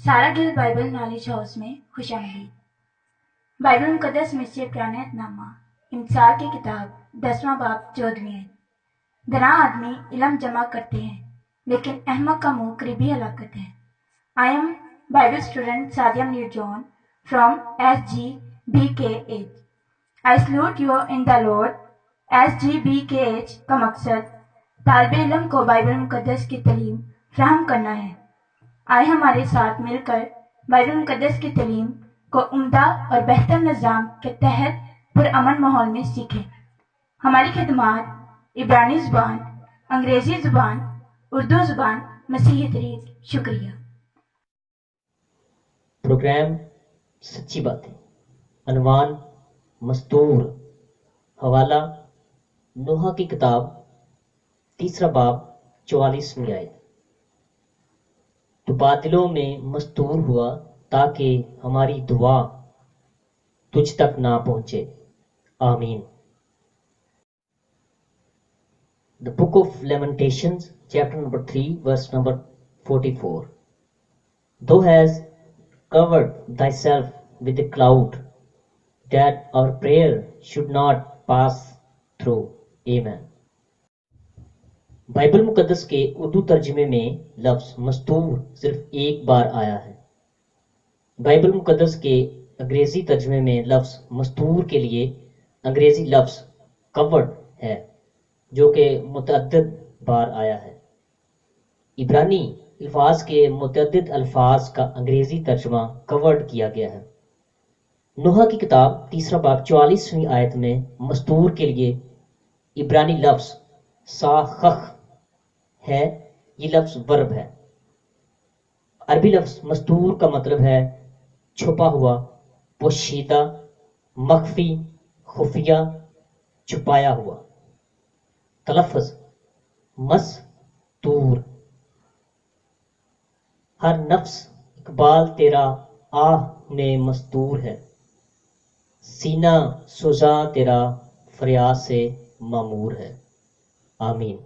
सारा Gill Bible knowledge house में खुशामदीद। Bible मुकद्दस में से पुरानेतनामा इमसाल की किताब 10वां बाब 14वीं आयत। गना आदमी इल्म जमा करते हैं, लेकिन अहमक का मुंह करीबी हलाकत है। I am Bible student Sadia Mir John from SGBKH। I salute you in the lord. SGBKH का मकसद तालिब इल्म को बाइबल मुकद्दस की तालीम फराहम करना है। आए हमारे साथ मिलकर बाइबल मुकद्दस की तालीम को उम्दा और बेहतर निज़ाम के तहत पुरअमन माहौल में सीखें। हमारी खिदमात इब्रानी ज़ुबान, अंग्रेज़ी ज़ुबान, उर्दू ज़ुबान, मसीही तरीक। शुक्रिया। प्रोग्राम सच्ची बातें, अनवान मस्तूर, हवाला नूह की किताब 3 बाब 44वीं आयत। तो बादलों में मस्तूर हुआ ताकि हमारी दुआ तुझ तक ना पहुंचे। आमीन। The book of Lamentations, chapter number 3, verse number 44. Thou hast covered thyself with a cloud, that our prayer should not pass through. Amen. Bible मुकद्दस के उर्दू तर्जुमे में लफ्ज़ मस्तूर सिर्फ एक बार आया है। बाइबल मुकद्दस के अंग्रेज़ी तर्जुमे में लफ्ज़ मस्तूर के लिए अंग्रेज़ी लफ्ज़ कवर्ड है, जो कि मुतअद्दिद बार आया है। इब्रानी अल्फाज के मुतअद्दिद अल्फाज का अंग्रेज़ी तर्जुमा कवर्ड किया गया है। नूह की किताब 3 बाब 44वीं आयत में मस्तूर के लिए इब्रानी लफ्ज़ साखख है। ये लफ्ज़ वर्ब है। अरबी लफ्ज़ मस्तूर का मतलब है छुपा हुआ, पोशीदा, मख्फी, खुफिया, छुपाया हुआ। तलफ़्फ़ुज़ मस्तूर। हर नफ्स इकबाल तेरा आह में मस्तूर है, सीना सुजा तेरा फरियाद से मामूर है। आमीन।